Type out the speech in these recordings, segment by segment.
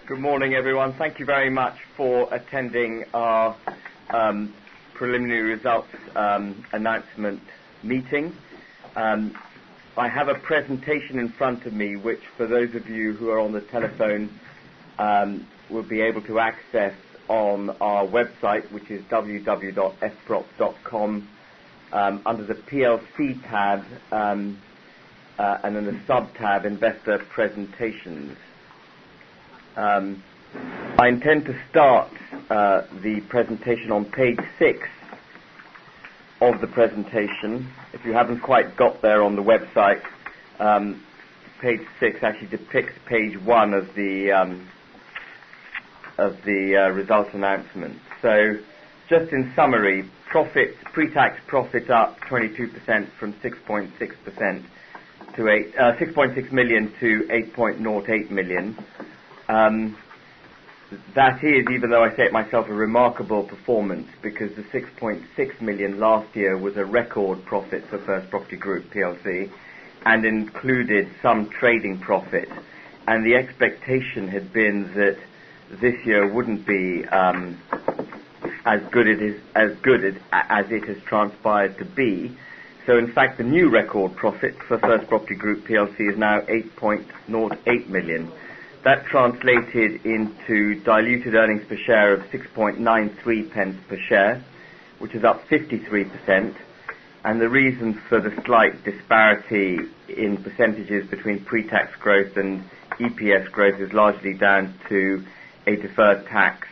Good morning, everyone. Thank you very much for attending our preliminary results announcement meeting. I have a presentation in front of me, which for those of you who are on the telephone will be able to access on our website, which is www.fprop.com, under the PLC tab and in the sub-tab Investor Presentations. I intend to start the presentation on page 6 of the presentation. If you haven't quite got there on the website, page 6 actually depicts page 1 of the results announcement. So, just in summary, pre-tax profit up 22% from 6.6% to 6.6 million to 8.08 million. That is, even though I say it myself, a remarkable performance, because the 6.6 million last year was a record profit for First Property Group plc and included some trading profit, and the expectation had been that this year wouldn't be as good as it has transpired to be. So in fact the new record profit for First Property Group plc is now 8.08 million. That translated into diluted earnings per share of 6.93 pence per share, which is up 53%. And the reason for the slight disparity in percentages between pre-tax growth and EPS growth is largely down to a deferred tax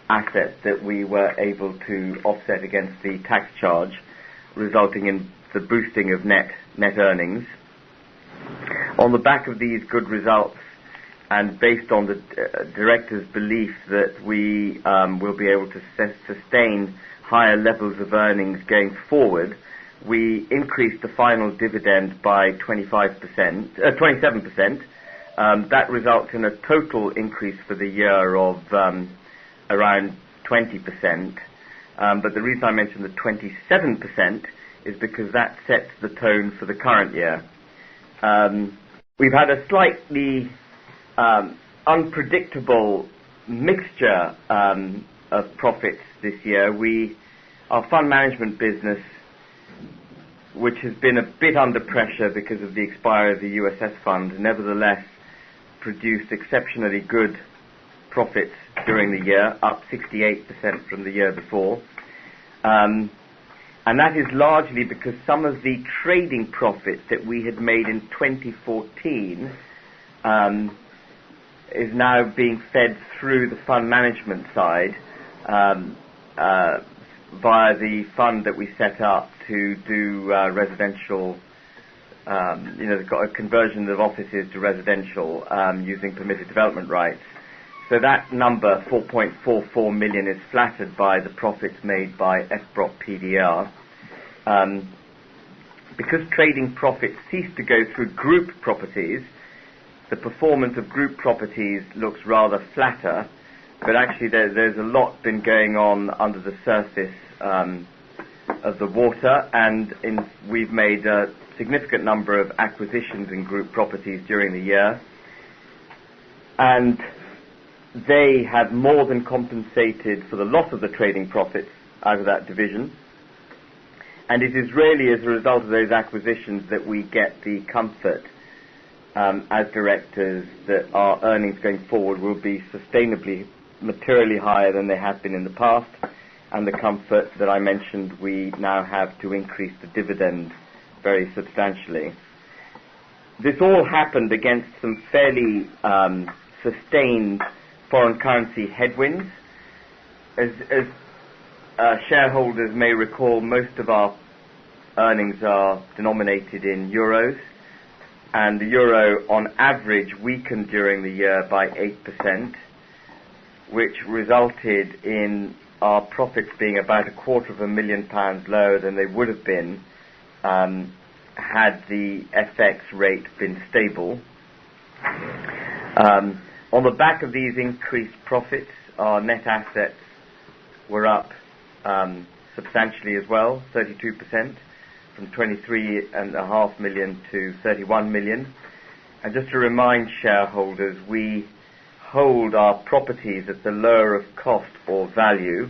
asset that we were able to offset against the tax charge, resulting in the boosting of net earnings. On the back of these good results, and based on the directors' belief that we will be able to sustain higher levels of earnings going forward, we increased the final dividend by 27%. That results in a total increase for the year of around 20%. But the reason I mentioned the 27% is because that sets the tone for the current year. We've had a slightly unpredictable mixture of profits this year. Our fund management business, which has been a bit under pressure because of the expiry of the USS fund, nevertheless produced exceptionally good profits during the year, up 68% from the year before. And that is largely because some of the trading profits that we had made in 2014 is now being fed through the fund management side via the fund that we set up to do residential, they've got a conversion of offices to residential using permitted development rights. So that number, 4.44 million, is flattered by the profits made by Fprop PDR. Because trading profits cease to go through group properties, the performance of group properties looks rather flatter, but actually there's a lot been going on under the surface of the water, and we've made a significant number of acquisitions in group properties during the year, and they have more than compensated for the loss of the trading profits out of that division. And it is really as a result of those acquisitions that we get the comfort as directors that our earnings going forward will be sustainably materially higher than they have been in the past, and the comfort that I mentioned we now have to increase the dividend very substantially. This all happened against some fairly sustained foreign currency headwinds. As shareholders may recall, most of our earnings are denominated in euros, and the euro on average weakened during the year by 8%, which resulted in our profits being about £250,000 lower than they would have been had the FX rate been stable. On the back of these increased profits, our net assets were up substantially as well, 32%, from 23.5 million to 31 million. And just to remind shareholders, we hold our properties at the lower of cost or value.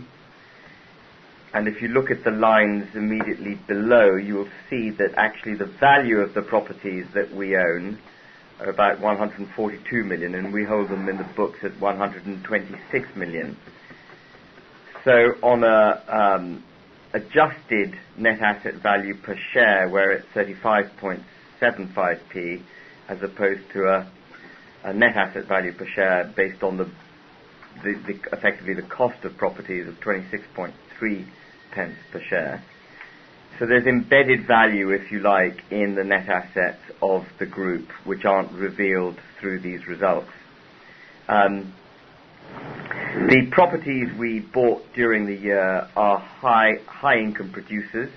And if you look at the lines immediately below, you will see that actually the value of the properties that we own are about 142 million, and we hold them in the books at 126 million. So on a adjusted net asset value per share, we're at 35.75p, as opposed to a net asset value per share based on the effectively the cost of properties of 26.3 pence per share. So there's embedded value, if you like, in the net assets of the group, which aren't revealed through these results. The properties we bought during the year are high income producers.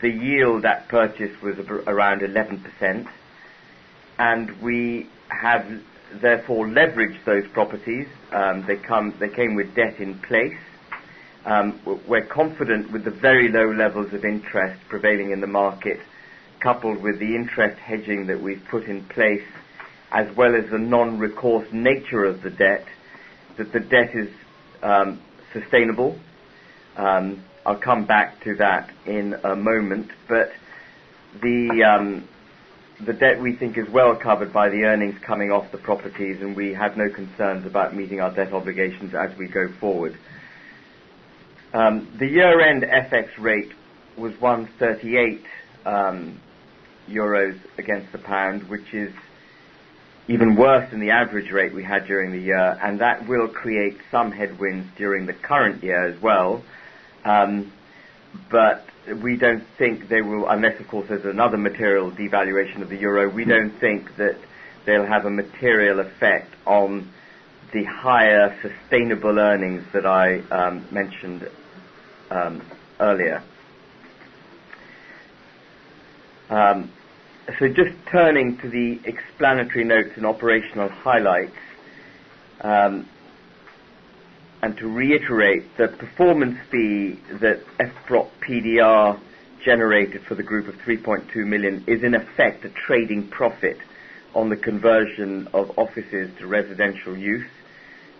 The yield at purchase was around 11%, and we have therefore leveraged those properties. They came with debt in place. We're confident with the very low levels of interest prevailing in the market, coupled with the interest hedging that we've put in place, as well as the non-recourse nature of the debt, that the debt is sustainable. I'll come back to that in a moment, but the debt we think is well covered by the earnings coming off the properties, and we have no concerns about meeting our debt obligations as we go forward. The year-end FX rate was 138 euros against the pound, which is even worse than the average rate we had during the year, and that will create some headwinds during the current year as well. But we don't think they will, unless of course there's another material devaluation of the euro, we don't think that they'll have a material effect on the higher sustainable earnings that I mentioned earlier. So just turning to the explanatory notes and operational highlights, and to reiterate, the performance fee that Fprop PDR generated for the group of 3.2 million is in effect a trading profit on the conversion of offices to residential use.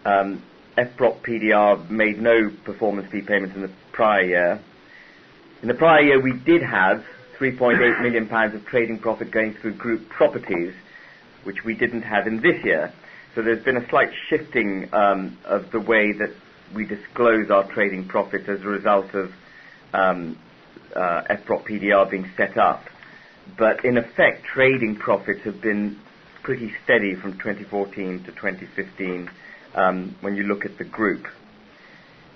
Fprop PDR made no performance fee payments in the prior year. In the prior year, we did have £3.8 million of trading profit going through group properties, which we didn't have in this year. So there's been a slight shifting of the way that we disclose our trading profits as a result of Fprop PDR being set up. But in effect, trading profits have been pretty steady from 2014 to 2015 when you look at the group.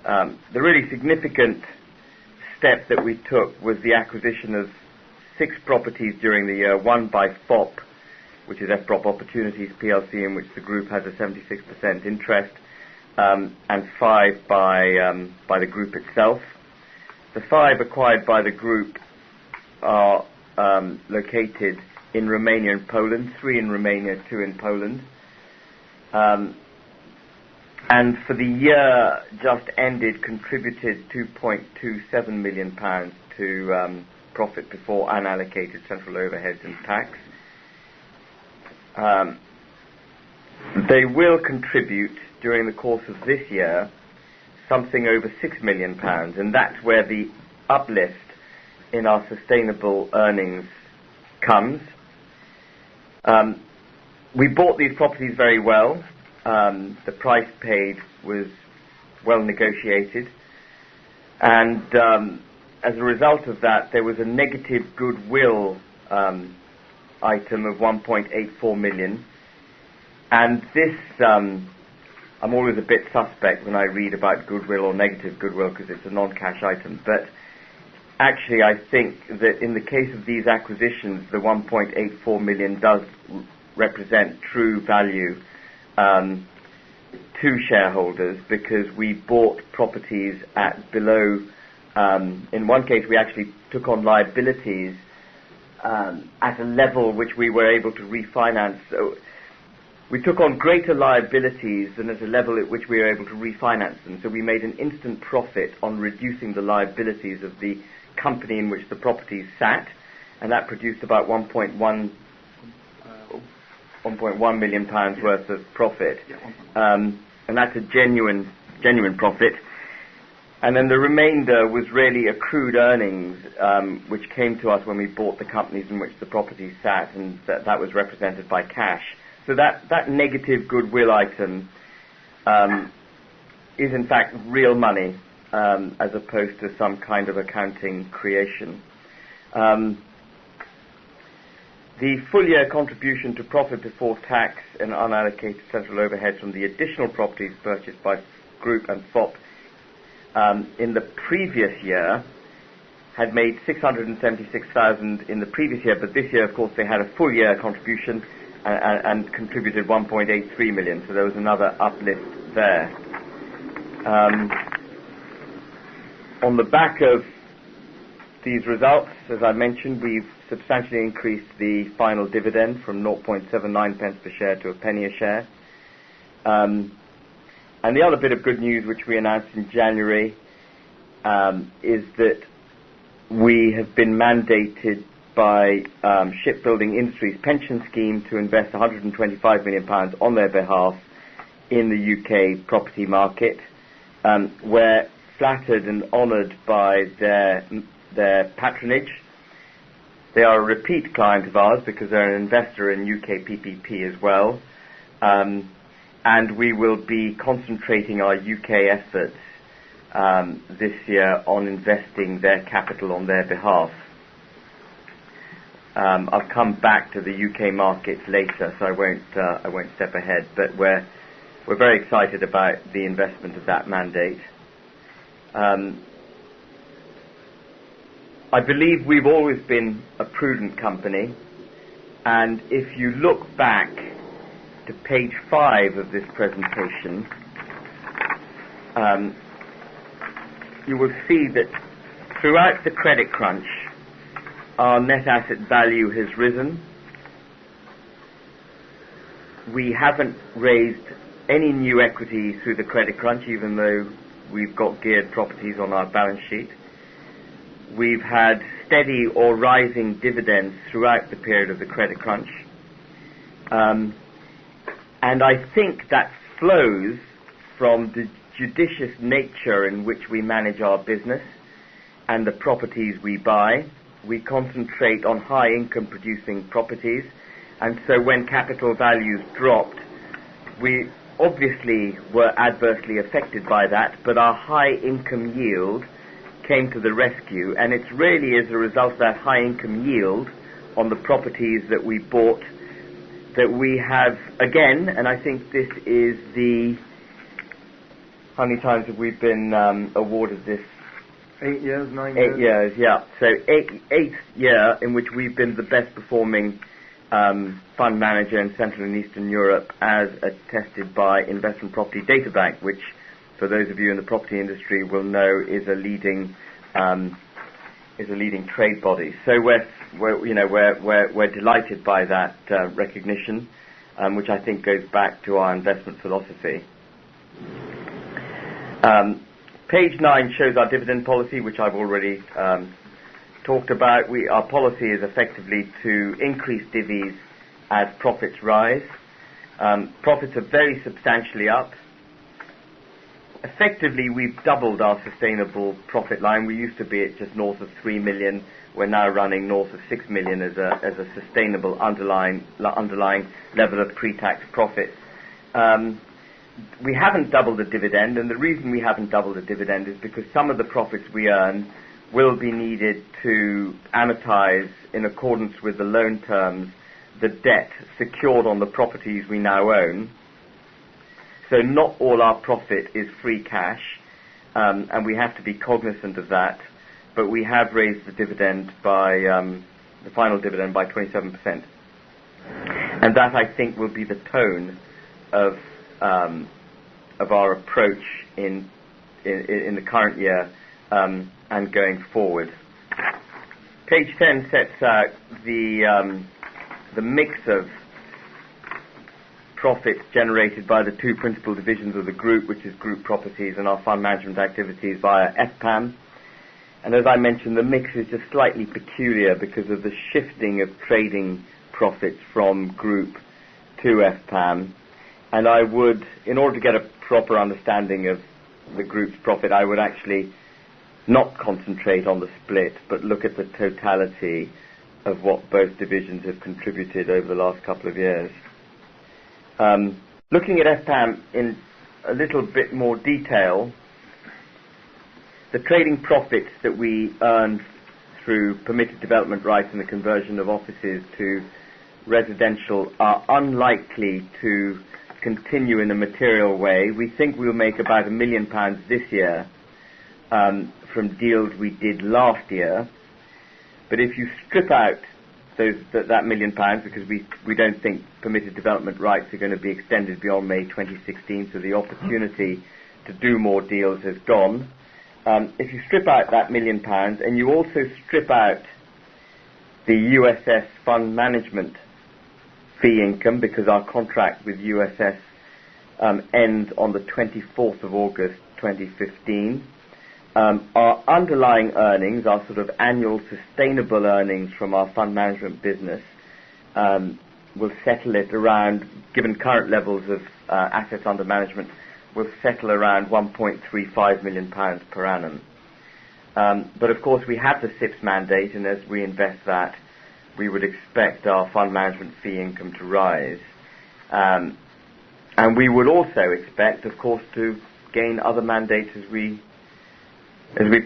The really significant step that we took was the acquisition of 6 properties during the year, one by Fprop, which is Fprop Opportunities PLC, in which the group has a 76% interest, and 5 by the group itself. The 5 acquired by the group are located in Romania and Poland, 3 in Romania, 2 in Poland. And for the year just ended, contributed £2.27 million to profit before unallocated central overheads and tax. They will contribute during the course of this year something over £6 million, and that's where the uplift in our sustainable earnings comes. We bought these properties very well. The price paid was well negotiated, and as a result of that, there was a negative goodwill item of 1.84 million, and this I'm always a bit suspect when I read about goodwill or negative goodwill because it's a non-cash item, but actually I think that in the case of these acquisitions, the 1.84 million does represent true value to shareholders, because we bought properties at below, in one case we actually took on liabilities at a level which we were able to refinance. So we took on greater liabilities than at a level at which we were able to refinance them. So we made an instant profit on reducing the liabilities of the company in which the properties sat, and that produced about 1.1 1.1 million pounds worth of profit, and that's a genuine profit. And then the remainder was really accrued earnings, which came to us when we bought the companies in which the properties sat, and that was represented by cash. So that negative goodwill item is in fact real money, as opposed to some kind of accounting creation. The full-year contribution to profit before tax and unallocated central overheads from the additional properties purchased by Group and Fprop in the previous year had made 676,000 in the previous year, but this year, of course, they had a full-year contribution and contributed 1.83 million, so there was another uplift there. On the back of these results, as I mentioned, we've substantially increased the final dividend from 0.79 pence per share to a penny a share. And the other bit of good news which we announced in January is that we have been mandated by Shipbuilding Industries Pension Scheme to invest £125 million on their behalf in the UK property market. We're flattered and honoured by their patronage. They are a repeat client of ours because they're an investor in UK PPP as well. And we will be concentrating our UK efforts this year on investing their capital on their behalf. I'll come back to the UK markets later, so I won't step ahead. But we're very excited about the investment of that mandate. I believe we've always been a prudent company, and if you look back to page 5 of this presentation, you will see that throughout the credit crunch, our net asset value has risen. We haven't raised any new equity through the credit crunch, even though we've got geared properties on our balance sheet. We've had steady or rising dividends throughout the period of the credit crunch. And I think that flows from the judicious nature in which we manage our business and the properties we buy. We concentrate on high income producing properties, and so when capital values dropped, we obviously were adversely affected by that, but our high income yield came to the rescue, and it's really as a result of that high income yield on the properties that we bought that we have, again, and I think this is how many times have we been awarded this? 8 years, 9 years? 8 years, yeah. So eighth year in which we've been the best performing fund manager in Central and Eastern Europe, as attested by Investment Property Data Bank, which, for those of you in the property industry, will know is a leading trade body. So we're delighted by that recognition, which I think goes back to our investment philosophy. Page 9 shows our dividend policy, which I've already talked about. Our policy is effectively to increase divvies as profits rise. Profits are very substantially up. Effectively, we've doubled our sustainable profit line. We used to be at just north of 3 million. We're now running north of 6 million as a sustainable underlying level of pre-tax profit. We haven't doubled the dividend, and the reason we haven't doubled the dividend is because some of the profits we earn will be needed to amortize, in accordance with the loan terms, the debt secured on the properties we now own. So not all our profit is free cash, and we have to be cognizant of that. But we have raised the dividend by the final dividend by 27%, and that, I think, will be the tone of our approach in the current year and going forward. Page 10 sets out the mix of profits generated by the two principal divisions of the group, which is group properties and our fund management activities via FPAM. And as I mentioned, the mix is just slightly peculiar because of the shifting of trading profits from group to FPAM, and I would, in order to get a proper understanding of the group's profit, I would actually not concentrate on the split, but look at the totality of what both divisions have contributed over the last couple of years. Looking at FPAM in a little bit more detail, the trading profits that we earned through permitted development rights and the conversion of offices to residential are unlikely to continue in a material way. We think we'll make about £1 million this year from deals we did last year. But if you strip out that £1 million, because we don't think permitted development rights are going to be extended beyond May 2016, so the opportunity to do more deals has gone. If you strip out that £1 million, and you also strip out the USS fund management fee income, because our contract with USS ends on the 24th of August 2015, our underlying earnings, our sort of annual sustainable earnings from our fund management business, will settle at around, given current levels of assets under management, will settle around £1.35 million per annum. But of course we have the SIPS mandate, and as we invest that, we would expect our fund management fee income to rise. And we would also expect, of course, to gain other mandates as we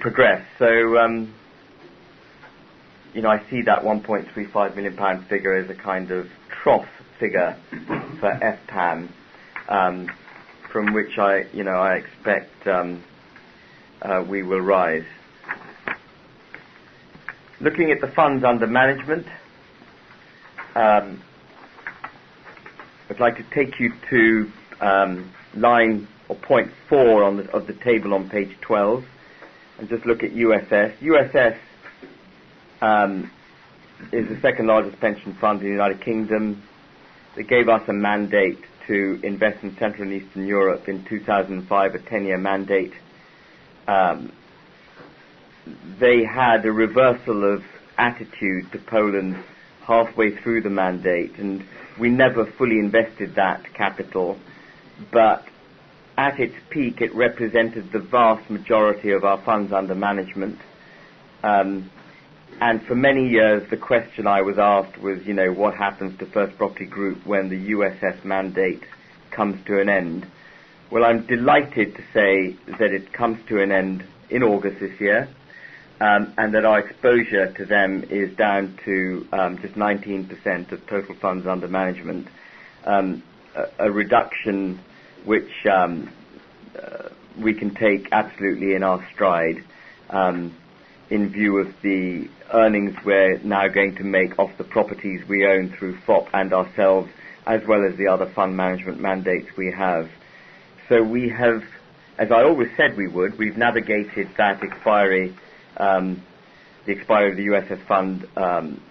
progress. So, I see that £1.35 million figure as a kind of trough figure for FPAM, from which I expect we will rise. Looking at the funds under management, I'd like to take you to line or point 4 of the table on page 12, and just look at USS. USS is the second largest pension fund in the United Kingdom. They gave us a mandate to invest in Central and Eastern Europe in 2005, a 10-year mandate. They had a reversal of attitude to Poland halfway through the mandate, and we never fully invested that capital, but at its peak it represented the vast majority of our funds under management. And for many years the question I was asked was, what happens to First Property Group when the USS mandate comes to an end? Well, I'm delighted to say that it comes to an end in August this year, and that our exposure to them is down to just 19% of total funds under management, a reduction which we can take absolutely in our stride, in view of the earnings we're now going to make off the properties we own through Fprop and ourselves, as well as the other fund management mandates we have. So we have, as I always said we would, we've navigated that expiry, the expiry of the USS fund,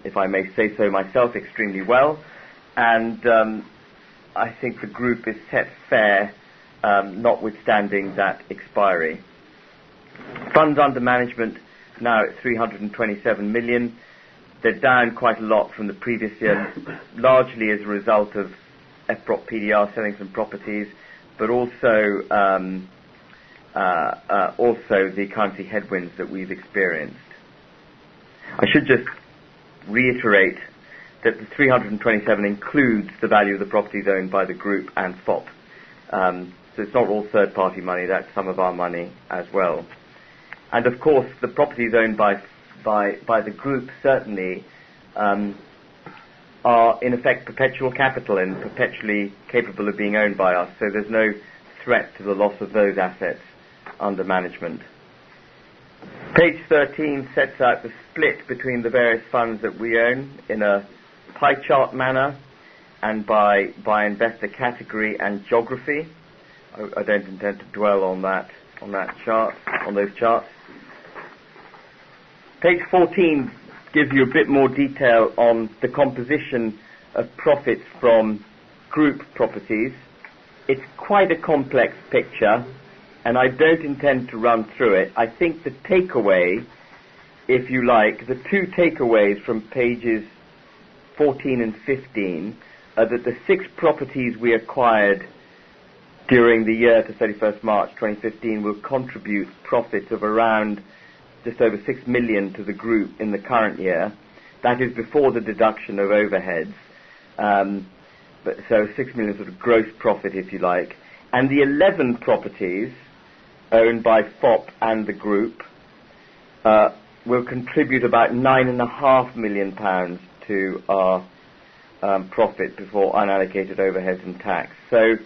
if I may say so myself, extremely well, and I think the group is set fair, notwithstanding that expiry. Funds under management now at 327 million. They're down quite a lot from the previous year, largely as a result of Fprop PDR selling some properties, but also the currency headwinds that we've experienced. I should just reiterate that the 327 includes the value of the properties owned by the group and Fprop. So it's not all third-party money, that's some of our money as well. And of course, the properties owned by the group certainly are in effect perpetual capital and perpetually capable of being owned by us, so there's no threat to the loss of those assets under management. Page 13 sets out the split between the various funds that we own in a pie chart manner and by investor category and geography. I don't intend to dwell on those charts. Page 14 gives you a bit more detail on the composition of profits from group properties. It's quite a complex picture, and I don't intend to run through it. I think the takeaway, if you like, the two takeaways from pages 14 and 15 that the 6 properties we acquired during the year to 31st March 2015 will contribute profits of around just over 6 million to the group in the current year. That is before the deduction of overheads. So 6 million sort of gross profit, if you like. And the 11 properties owned by Fprop and the group will contribute about £9.5 million to our profit before unallocated overheads and tax. So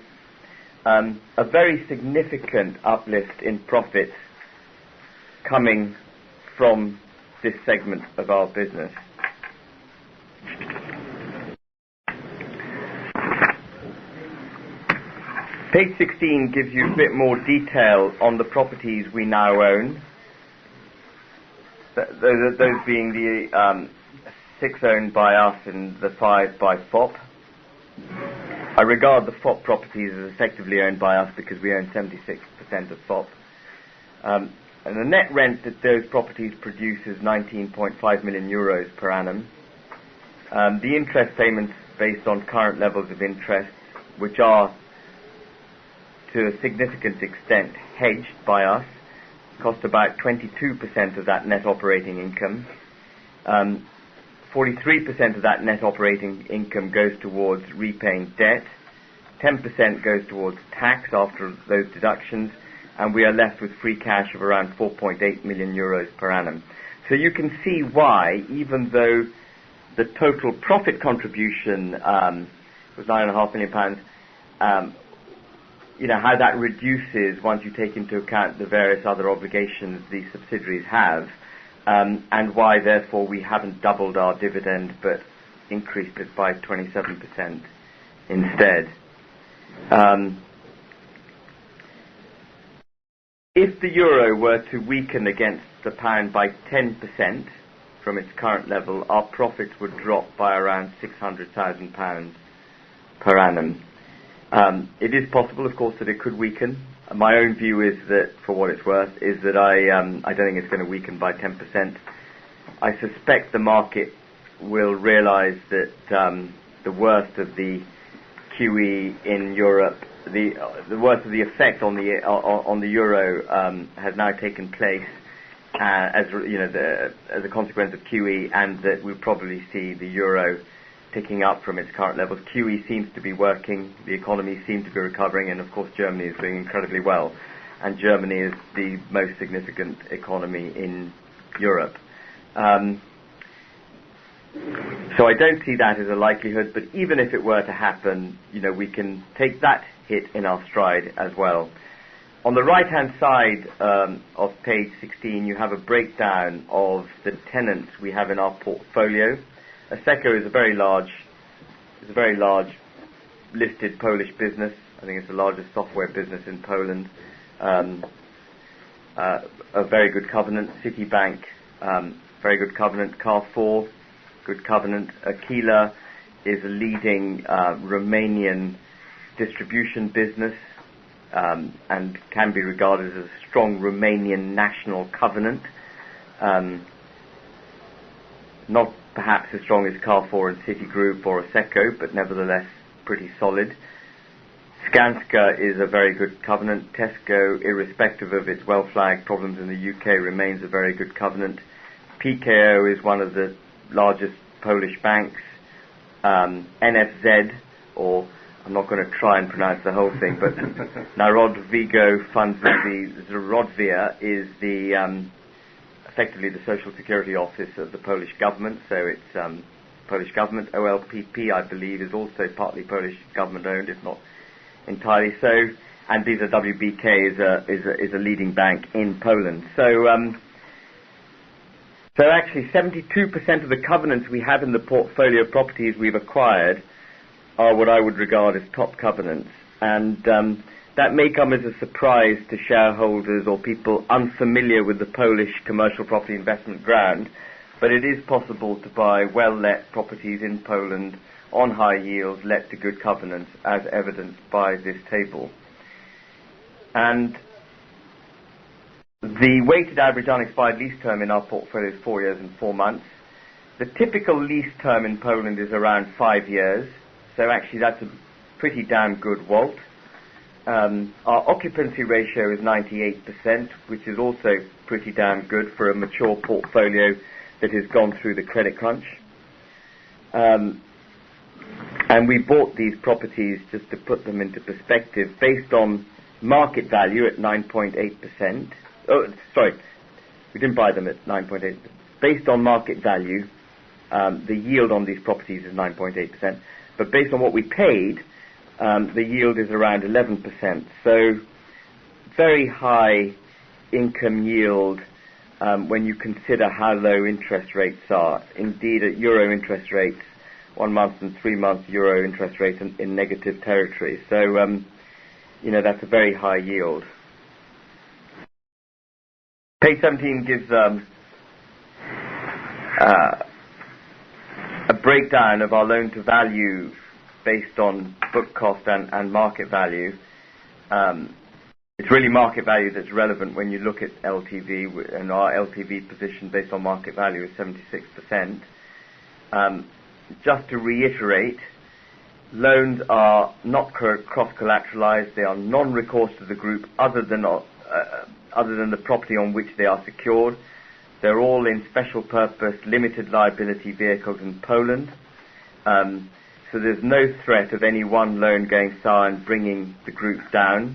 a very significant uplift in profits coming from this segment of our business. Page 16 gives you a bit more detail on the properties we now own. Those being the 6 owned by us and the 5 by Fprop. I regard the Fprop properties as effectively owned by us because we own 76% of Fprop. And the net rent that those properties produce is 19.5 million euros per annum. The interest payments based on current levels of interest, which are to a significant extent hedged by us, cost about 22% of that net operating income. 43% of that net operating income goes towards repaying debt, 10% goes towards tax after those deductions, and we are left with free cash of around 4.8 million euros per annum. So you can see why, even though the total profit contribution was £9.5 million, how that reduces once you take into account the various other obligations these subsidiaries have, and why, therefore, we haven't doubled our dividend but increased it by 27% instead. If the euro were to weaken against the pound by 10% from its current level, our profits would drop by around £600,000 per annum. It is possible, of course, that it could weaken. My own view is that, for what it's worth, is that I don't think it's going to weaken by 10%. I suspect the market will realise that the worst of the QE in Europe, the worst of the effect on the euro has now taken place as a consequence of QE, and that we'll probably see the euro ticking up from its current levels. QE seems to be working, the economy seems to be recovering, and of course Germany is doing incredibly well. And Germany is the most significant economy in Europe. So I don't see that as a likelihood, but even if it were to happen, we can take that hit in our stride as well. On the right-hand side of page 16, you have a breakdown of the tenants we have in our portfolio. Asseco is a very large listed Polish business. I think it's the largest software business in Poland. A very good covenant. Citibank, very good covenant. Carrefour, good covenant. Aquila is a leading Romanian distribution business and can be regarded as a strong Romanian national covenant. Not perhaps as strong as Carrefour and Citigroup or Asseco, but nevertheless pretty solid. Skanska is a very good covenant. Tesco, irrespective of its well-flagged problems in the UK, remains a very good covenant. PKO is one of the largest Polish banks. NFZ, or I'm not going to try and pronounce the whole thing, but Narodowiego Funduszu Zdrowia is effectively the Social Security Office of the Polish government, so it's Polish government. OLPP, I believe, is also partly Polish government owned, if not entirely so. And Visa WBK is a leading bank in Poland. So actually 72% of the covenants we have in the portfolio of properties we've acquired are what I would regard as top covenants. And that may come as a surprise to shareholders or people unfamiliar with the Polish commercial property investment ground, but it is possible to buy well-let properties in Poland on high yields, let to good covenants, as evidenced by this table. And the weighted average unexpired lease term in our portfolio is 4 years and 4 months. The typical lease term in Poland is around 5 years. So actually that's a pretty damn good WALT. Our occupancy ratio is 98%, which is also pretty damn good for a mature portfolio that has gone through the credit crunch. And we bought these properties, just to put them into perspective, based on market value at 9.8%. Oh, sorry, we didn't buy them at 9.8%. Based on market value, the yield on these properties is 9.8%. But based on what we paid, the yield is around 11%. So very high income yield when you consider how low interest rates are. Indeed, at euro interest rates, 1 month and 3 month euro interest rates in negative territory. So, that's a very high yield. Page 17 gives a breakdown of our loan to value based on book cost and market value. It's really market value that's relevant when you look at LTV, and our LTV position based on market value is 76%. Just to reiterate, loans are not cross-collateralized. They are non-recourse to the group other than the property on which they are secured. They're all in special purpose limited liability vehicles in Poland. So there's no threat of any one loan going sour and bringing the group down.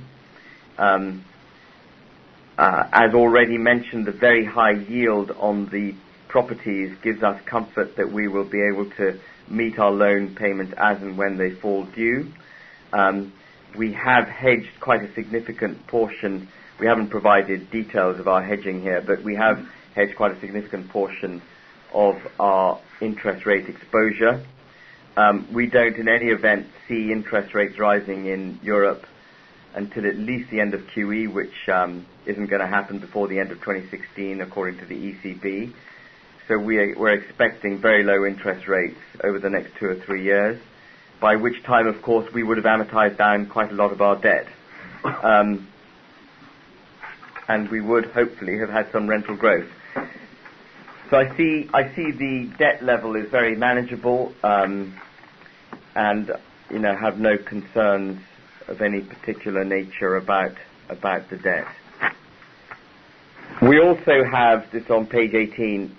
As already mentioned, the very high yield on the properties gives us comfort that we will be able to meet our loan payments as and when they fall due. We have hedged quite a significant portion. We haven't provided details of our hedging here, but we have hedged quite a significant portion of our interest rate exposure. We don't in any event see interest rates rising in Europe until at least the end of QE, which isn't going to happen before the end of 2016 according to the ECB. So we're expecting very low interest rates over the next 2 or 3 years, by which time, of course, we would have amortized down quite a lot of our debt. And we would hopefully have had some rental growth. So I see the debt level is very manageable, and have no concerns of any particular nature about the debt. We also have, this on page 18,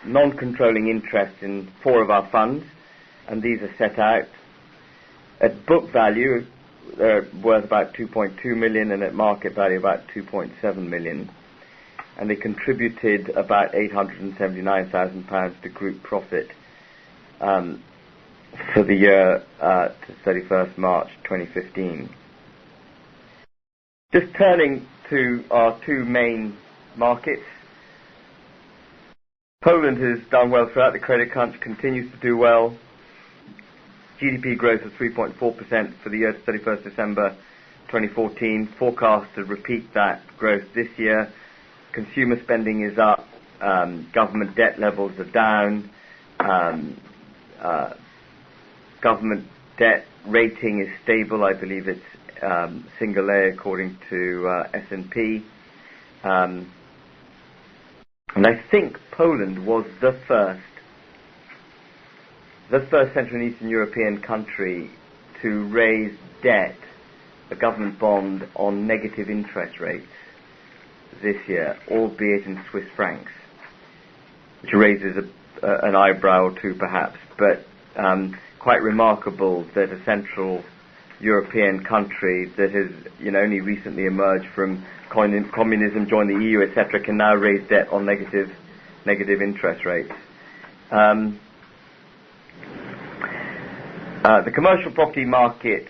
non-controlling interest in 4 of our funds, and these are set out. At book value, they're worth about 2.2 million, and at market value about 2.7 million. And they contributed about £879,000 to group profit for the year to 31st March 2015. Just turning to our 2 main markets. Poland has done well throughout the credit crunch, continues to do well. GDP growth of 3.4% for the year to 31st December 2014. Forecast to repeat that growth this year. Consumer spending is up. Government debt levels are down. Government debt rating is stable. I believe it's single A according to S&P. And I think Poland was the first Central and Eastern European country to raise debt, a government bond, on negative interest rates this year, albeit in Swiss francs, which raises an eyebrow or two perhaps, but quite remarkable that a Central European country that has only recently emerged from communism, joined the EU, etc., can now raise debt on negative interest rates. The commercial property market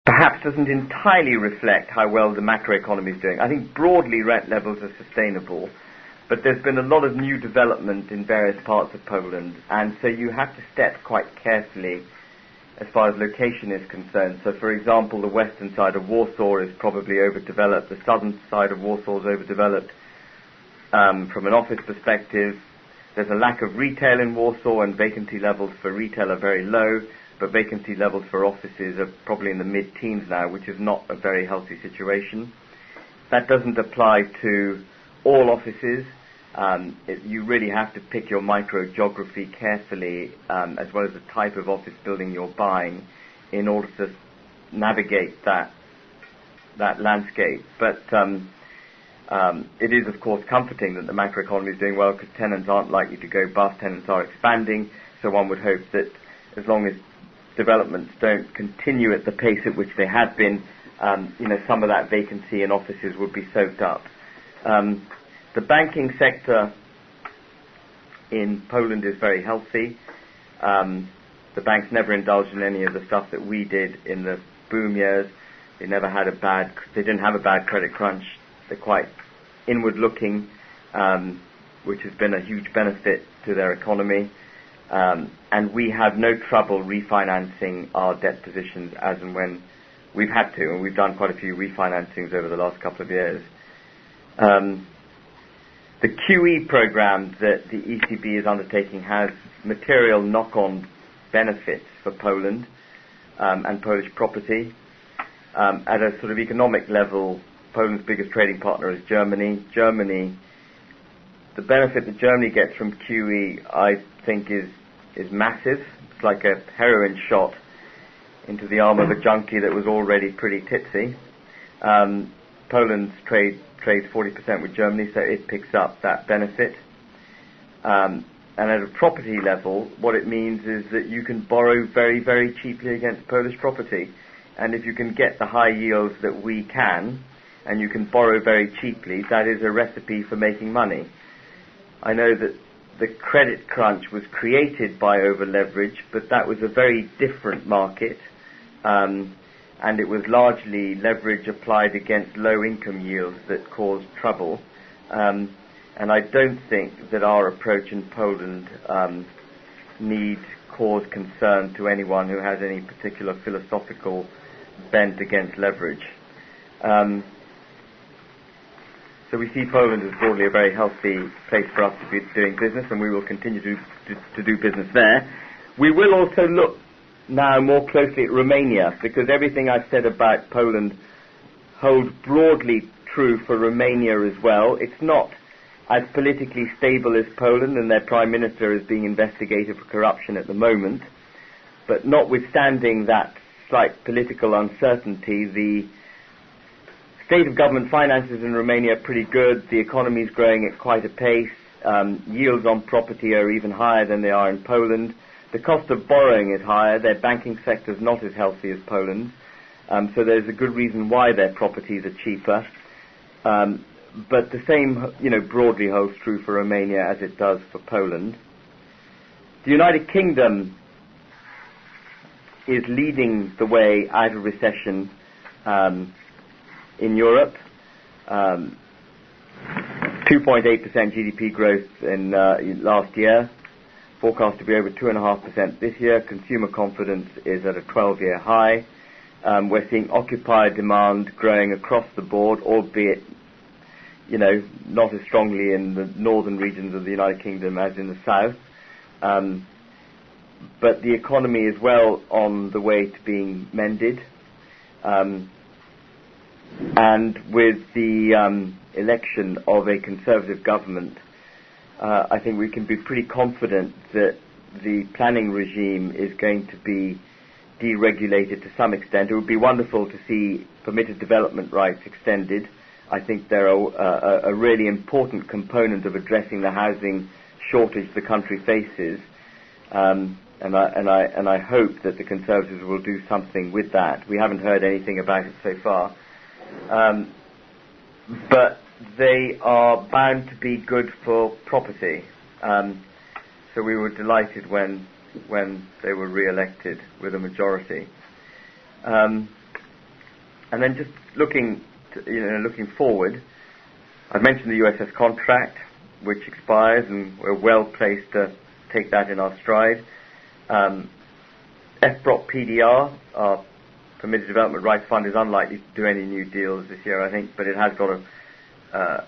perhaps doesn't entirely reflect how well the macroeconomy is doing. I think broadly rent levels are sustainable, but there's been a lot of new development in various parts of Poland, and so you have to step quite carefully as far as location is concerned. So, for example, the western side of Warsaw is probably overdeveloped. The southern side of Warsaw is overdeveloped from an office perspective. There's a lack of retail in Warsaw, and vacancy levels for retail are very low, but vacancy levels for offices are probably in the mid-teens now, which is not a very healthy situation. That doesn't apply to all offices. You really have to pick your microgeography carefully, as well as the type of office building you're buying, in order to navigate that landscape. But it is, of course, comforting that the macroeconomy is doing well, because tenants aren't likely to go bust. Tenants are expanding, so one would hope that as long as developments don't continue at the pace at which they have been, some of that vacancy in offices would be soaked up. The banking sector in Poland is very healthy. The banks never indulged in any of the stuff that we did in the boom years. They didn't have a bad credit crunch. They're quite inward-looking, which has been a huge benefit to their economy. And we have no trouble refinancing our debt positions as and when we've had to, and we've done quite a few refinancings over the last couple of years. The QE program that the ECB is undertaking has material knock-on benefits for Poland and Polish property. At a sort of economic level, Poland's biggest trading partner is Germany. The benefit that Germany gets from QE, I think, is massive. It's like a heroin shot into the arm of a junkie that was already pretty tipsy. Poland's trades 40% with Germany, so it picks up that benefit. And at a property level, what it means is that you can borrow very, very cheaply against Polish property. And if you can get the high yields that we can, and you can borrow very cheaply, that is a recipe for making money. I know that the credit crunch was created by over-leverage, but that was a very different market. And it was largely leverage applied against low-income yields that caused trouble. And I don't think that our approach in Poland need cause concern to anyone who has any particular philosophical bent against leverage. So we see Poland as broadly a very healthy place for us to be doing business, and we will continue to do business there. We will also look now more closely at Romania, because everything I've said about Poland holds broadly true for Romania as well. It's not as politically stable as Poland, and their Prime Minister is being investigated for corruption at the moment. But notwithstanding that slight political uncertainty, the state of government finances in Romania are pretty good. The economy is growing at quite a pace. Yields on property are even higher than they are in Poland. The cost of borrowing is higher. Their banking sector is not as healthy as Poland. So there's a good reason why their properties are cheaper. But the same, broadly holds true for Romania as it does for Poland. The United Kingdom is leading the way out of recession in Europe. 2.8% GDP growth in last year. Forecast to be over 2.5% this year. Consumer confidence is at a 12-year high. We're seeing occupier demand growing across the board, albeit, not as strongly in the northern regions of the United Kingdom as in the south. But the economy is well on the way to being mended. And with the election of a Conservative government, I think we can be pretty confident that the planning regime is going to be deregulated to some extent. It would be wonderful to see permitted development rights extended. I think they're a really important component of addressing the housing shortage the country faces. And I hope that the Conservatives will do something with that. We haven't heard anything about it so far. But they are bound to be good for property. So we were delighted when they were re-elected with a majority. And then just looking forward, I've mentioned the USS contract, which expires, and we're well placed to take that in our stride. Fprop PDR, our Permitted Development Rights Fund, is unlikely to do any new deals this year, I think, but it has got a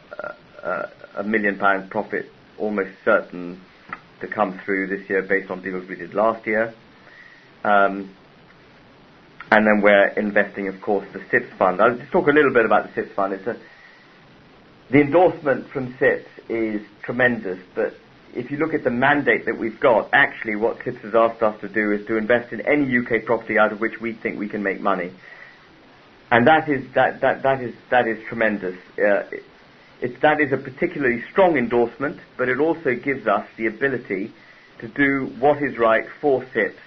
£1 million profit almost certain to come through this year based on deals we did last year. And then we're investing, of course, the SIPS fund. I'll just talk a little bit about the SIPS fund. The endorsement from SIPS is tremendous, but if you look at the mandate that we've got, actually what SIPS has asked us to do is to invest in any UK property out of which we think we can make money. And that is tremendous. That is a particularly strong endorsement, but it also gives us the ability to do what is right for SIPS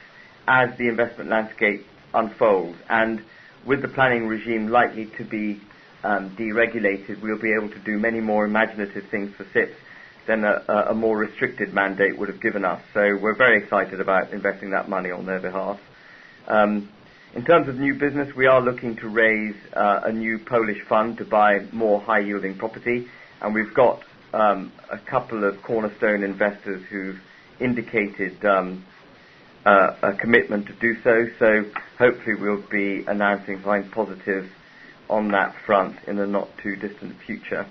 as the investment landscape unfolds. And with the planning regime likely to be deregulated, we'll be able to do many more imaginative things for SIPS than a more restricted mandate would have given us. So we're very excited about investing that money on their behalf. In terms of new business, we are looking to raise a new Polish fund to buy more high-yielding property, and we've got a couple of cornerstone investors who've indicated a commitment to do so. So hopefully we'll be announcing something positive on that front in the not-too-distant future.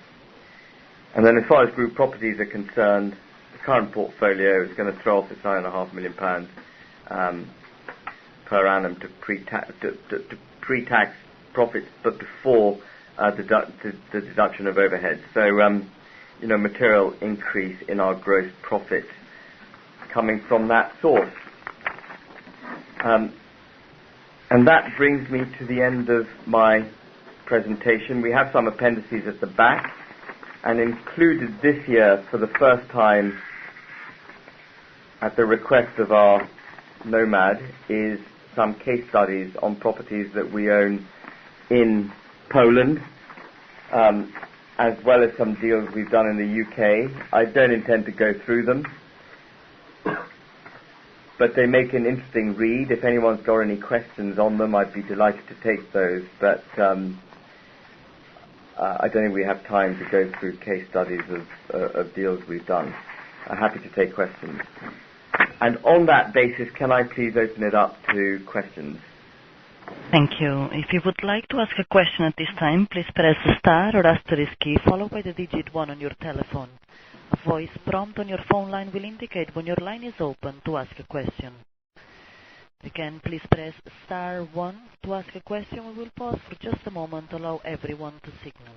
And then as far as group properties are concerned, the current portfolio is going to throw off its £9.5 million per annum to pre-tax profits, but before the deduction of overheads. So, material increase in our gross profit coming from that source. And that brings me to the end of my presentation. We have some appendices at the back, and included this year for the first time at the request of our Nomad is some case studies on properties that we own in Poland, as well as some deals we've done in the UK. I don't intend to go through them, but they make an interesting read. If anyone's got any questions on them, I'd be delighted to take those, but I don't think we have time to go through case studies of deals we've done. I'm happy to take questions. And on that basis, can I please open it up to questions? Thank you. If you would like to ask a question at this time, please press the star or asterisk key followed by the digit 1 on your telephone. A voice prompt on your phone line will indicate when your line is open to ask a question. Again, please press star 1 to ask a question. We will pause for just a moment to allow everyone to signal.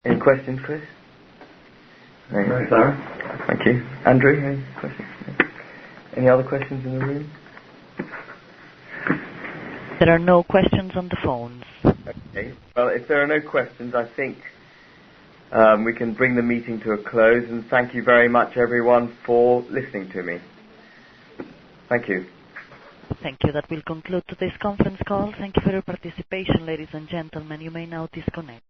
Any questions, Chris? No, sir. Thank you. Andrew, any questions? Any other questions in the room? There are no questions on the phones. Okay. Well, if there are no questions, I think we can bring the meeting to a close, and thank you very much, everyone, for listening to me. Thank you. Thank you. That will conclude today's conference call. Thank you for your participation, ladies and gentlemen. You may now disconnect.